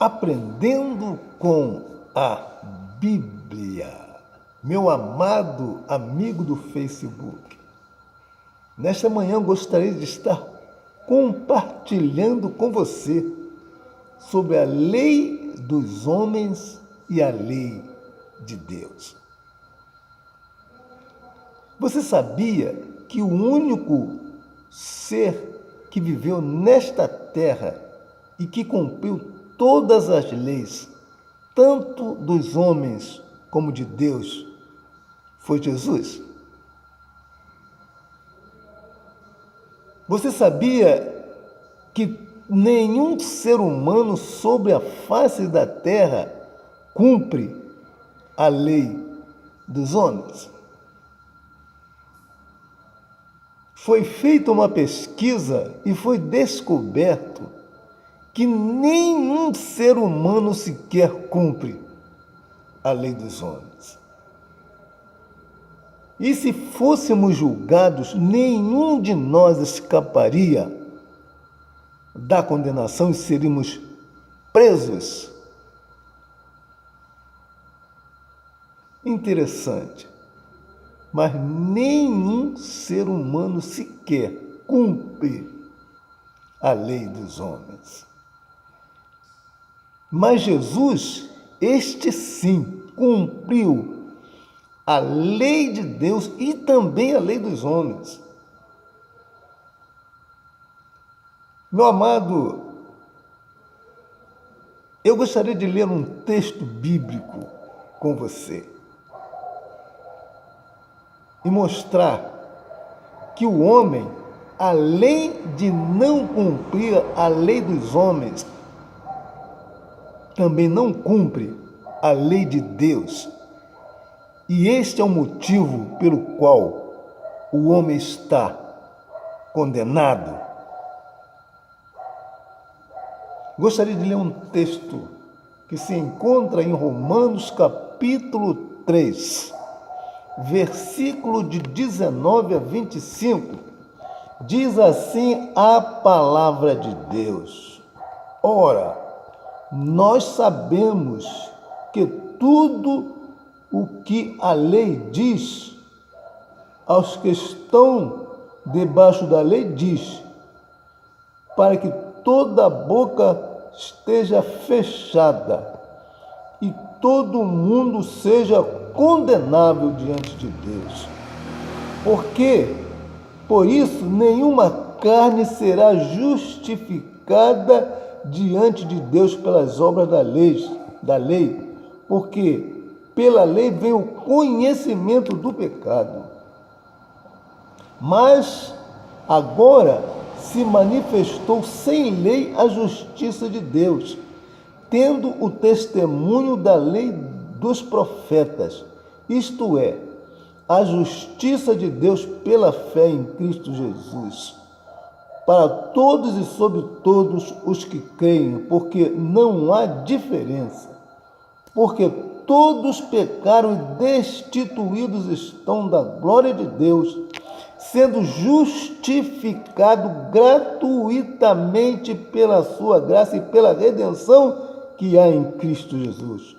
Aprendendo com a Bíblia, meu amado amigo do Facebook. Nesta manhã eu gostaria de estar compartilhando com você sobre a lei dos homens e a lei de Deus. Você sabia que o único ser que viveu nesta terra e que cumpriu todas as leis, tanto dos homens como de Deus, foi Jesus? Você sabia que nenhum ser humano sobre a face da terra cumpre a lei dos homens? Foi feita uma pesquisa e foi descoberto que nenhum ser humano sequer cumpre a lei dos homens. E se fôssemos julgados, nenhum de nós escaparia da condenação e seríamos presos. Interessante, mas nenhum ser humano sequer cumpre a lei dos homens. Mas Jesus, este sim, cumpriu a lei de Deus e também a lei dos homens. Meu amado, eu gostaria de ler um texto bíblico com você e mostrar que o homem, além de não cumprir a lei dos homens, também não cumpre a lei de Deus. E este é o motivo pelo qual o homem está condenado. Gostaria de ler um texto que se encontra em Romanos capítulo 3, versículo de 19 a 25. Diz assim a palavra de Deus: Ora, nós sabemos que tudo o que a lei diz aos que estão debaixo da lei diz, para que toda a boca esteja fechada e todo mundo seja condenável diante de Deus. Porque, por isso, nenhuma carne será justificada diante de Deus pelas obras da lei, porque pela lei vem o conhecimento do pecado. Mas agora se manifestou sem lei a justiça de Deus, tendo o testemunho da lei dos profetas, isto é, a justiça de Deus pela fé em Cristo Jesus, para todos e sobre todos os que creem, porque não há diferença, porque todos pecaram e destituídos estão da glória de Deus, sendo justificado gratuitamente pela sua graça e pela redenção que há em Cristo Jesus,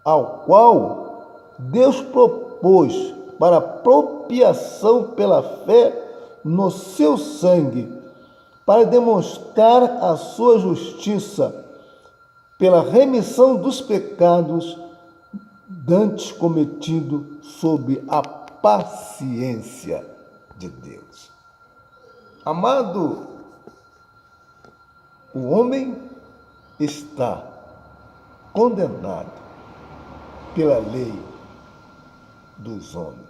ao qual Deus propôs para propiciação pela fé no seu sangue, para demonstrar a sua justiça pela remissão dos pecados dantes cometido sob a paciência de Deus. Amado, o homem está condenado pela lei dos homens.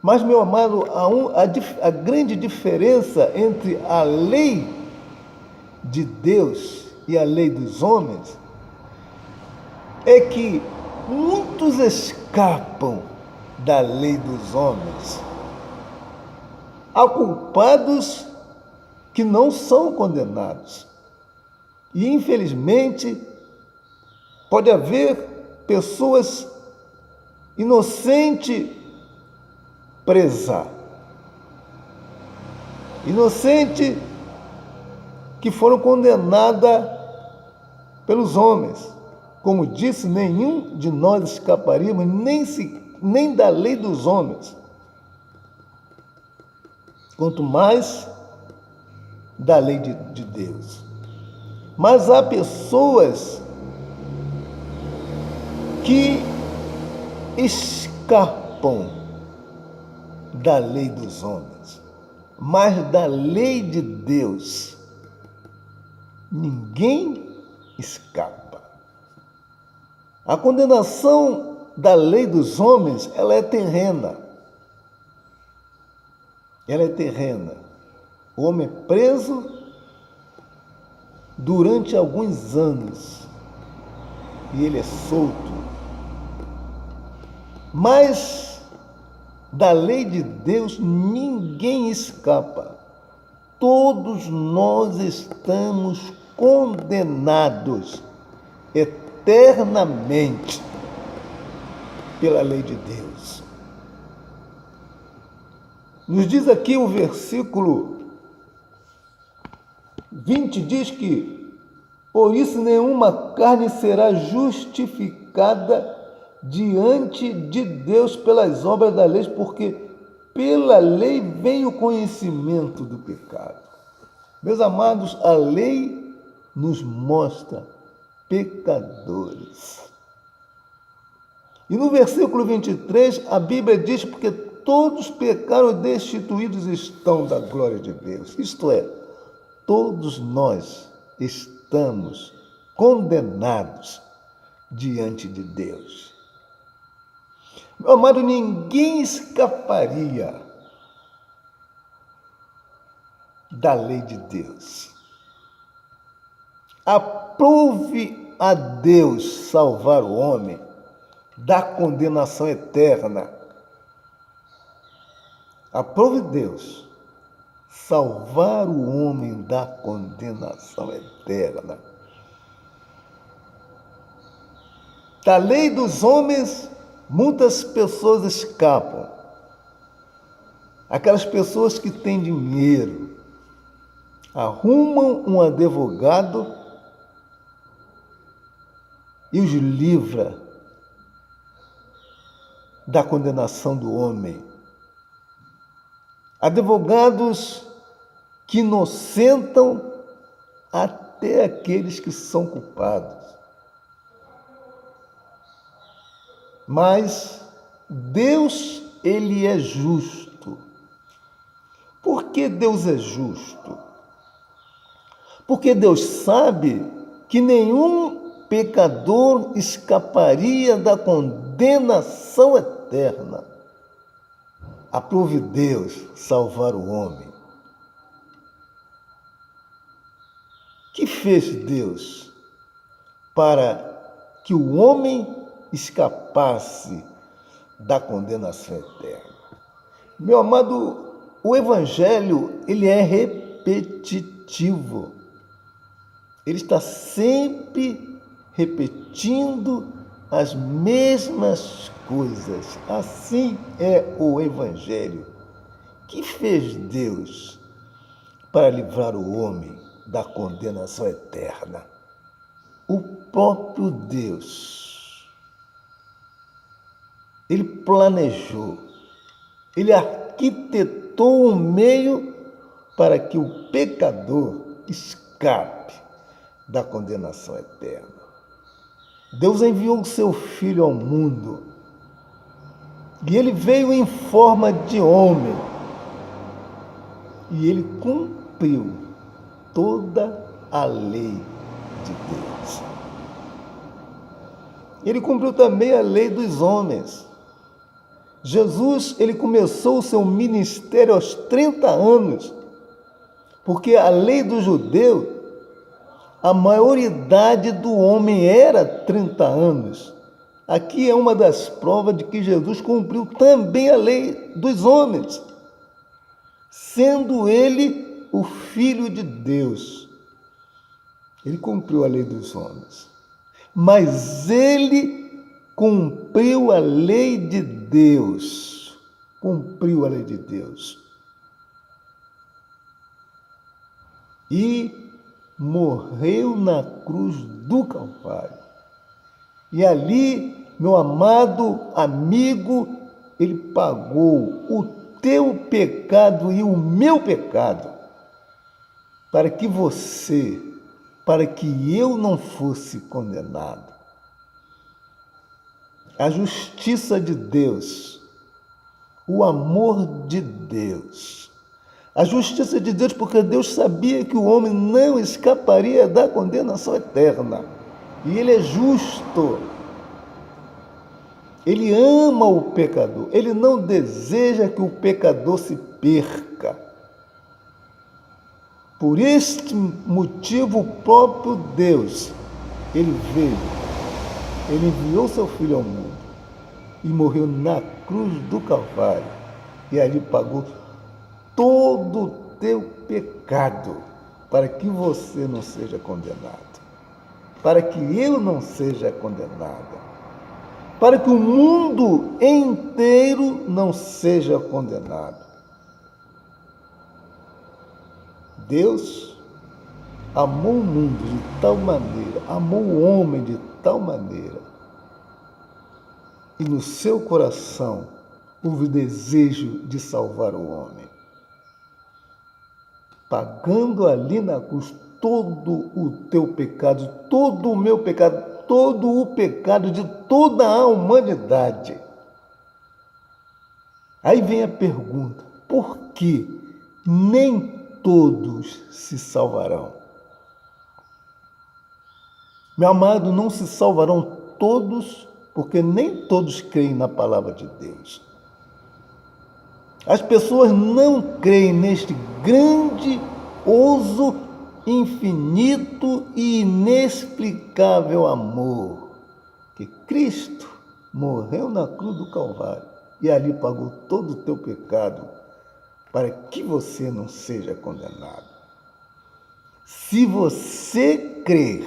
Mas, meu amado, a grande diferença entre a lei de Deus e a lei dos homens é que muitos escapam da lei dos homens. Há culpados que não são condenados. E, infelizmente, pode haver pessoas inocentes presa. Inocente que foram condenadas pelos homens. Como disse, nenhum de nós escaparíamos nem da lei dos homens, quanto mais da lei de Deus. Mas há pessoas que escapam da lei dos homens, mas da lei de Deus ninguém escapa. A condenação da lei dos homens, ela é terrena. Ela é terrena. O homem é preso durante alguns anos e ele é solto. Mas da lei de Deus ninguém escapa. Todos nós estamos condenados eternamente pela lei de Deus. Nos diz aqui o versículo 20, diz que por isso nenhuma carne será justificada diante de Deus pelas obras da lei, porque pela lei vem o conhecimento do pecado. Meus amados, a lei nos mostra pecadores. E no versículo 23, a Bíblia diz, porque todos pecaram e destituídos estão da glória de Deus. Isto é, todos nós estamos condenados diante de Deus. Meu amado, ninguém escaparia da lei de Deus. Aprove a Deus salvar o homem da condenação eterna. Aprove Deus salvar o homem da condenação eterna. Da lei dos homens, muitas pessoas escapam. Aquelas pessoas que têm dinheiro, arrumam um advogado e os livra da condenação do homem. Advogados que inocentam até aqueles que são culpados. Mas Deus, ele é justo. Por que Deus é justo? Porque Deus sabe que nenhum pecador escaparia da condenação eterna. Aprove Deus salvar o homem. Que fez Deus para que o homem escapasse da condenação eterna? Meu amado, o Evangelho, ele é repetitivo. Ele está sempre repetindo as mesmas coisas. Assim é o Evangelho. Que fez Deus para livrar o homem da condenação eterna? O próprio Deus. Ele planejou, ele arquitetou um meio para que o pecador escape da condenação eterna. Deus enviou o seu Filho ao mundo e ele veio em forma de homem e ele cumpriu toda a lei de Deus. Ele cumpriu também a lei dos homens. Jesus, ele começou o seu ministério aos 30 anos, porque a lei do judeu, a maioridade do homem era 30 anos. Aqui é uma das provas de que Jesus cumpriu também a lei dos homens, sendo ele o Filho de Deus. Ele cumpriu a lei dos homens, mas ele cumpriu a lei de Deus. Cumpriu a lei de Deus. E morreu na cruz do Calvário. E ali, meu amado amigo, ele pagou o teu pecado e o meu pecado, para que você, para que eu não fosse condenado. A justiça de Deus, o amor de Deus. A justiça de Deus, porque Deus sabia que o homem não escaparia da condenação eterna. E Ele é justo. Ele ama o pecador. Ele não deseja que o pecador se perca. Por este motivo, o próprio Deus, Ele veio. Ele enviou seu Filho ao mundo e morreu na cruz do Calvário. E ali pagou todo o teu pecado, para que você não seja condenado, para que eu não seja condenada, para que o mundo inteiro não seja condenado. Deus amou o mundo de tal maneira, amou o homem de tal maneira, e no seu coração houve o desejo de salvar o homem, pagando ali na cruz todo o teu pecado, todo o meu pecado, todo o pecado de toda a humanidade. Aí vem a pergunta: por que nem todos se salvarão? Meu amado, não se salvarão todos, porque nem todos creem na palavra de Deus. As pessoas não creem neste grandioso, infinito e inexplicável amor, que Cristo morreu na cruz do Calvário e ali pagou todo o teu pecado, para que você não seja condenado. Se você crer,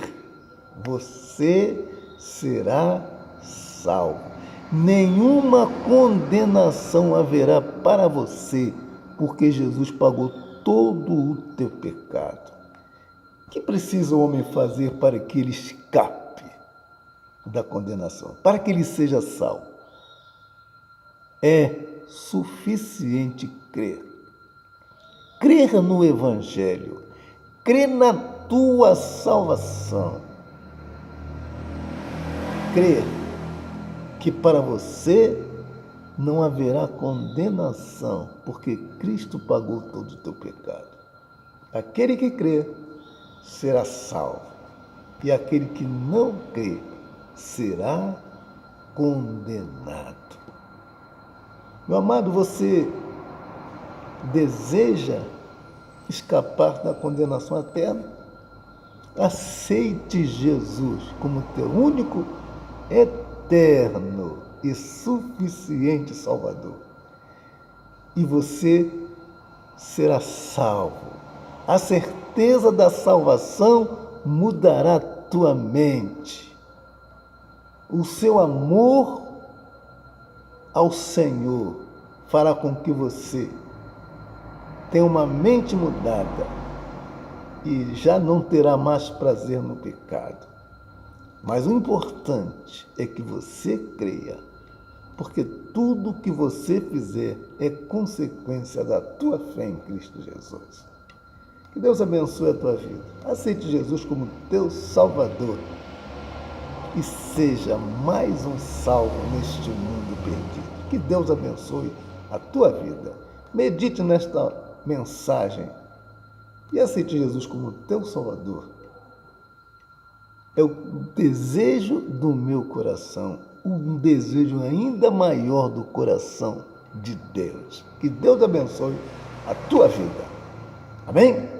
você será salvo. Nenhuma condenação haverá para você, porque Jesus pagou todo o teu pecado. O que precisa o homem fazer para que ele escape da condenação, para que ele seja salvo? É suficiente crer. Crer no Evangelho, crer na tua salvação. Crer que para você não haverá condenação, porque Cristo pagou todo o teu pecado. Aquele que crê será salvo, e aquele que não crê será condenado. Meu amado, você deseja escapar da condenação eterna? Aceite Jesus como teu único, eterno e suficiente Salvador. E você será salvo. A certeza da salvação mudará tua mente. O seu amor ao Senhor fará com que você tenha uma mente mudada e já não terá mais prazer no pecado. Mas o importante é que você creia, porque tudo que você fizer é consequência da tua fé em Cristo Jesus. Que Deus abençoe a tua vida. Aceite Jesus como teu Salvador e seja mais um salvo neste mundo perdido. Que Deus abençoe a tua vida. Medite nesta mensagem e aceite Jesus como teu Salvador. É o desejo do meu coração, um desejo ainda maior do coração de Deus. Que Deus abençoe a tua vida. Amém?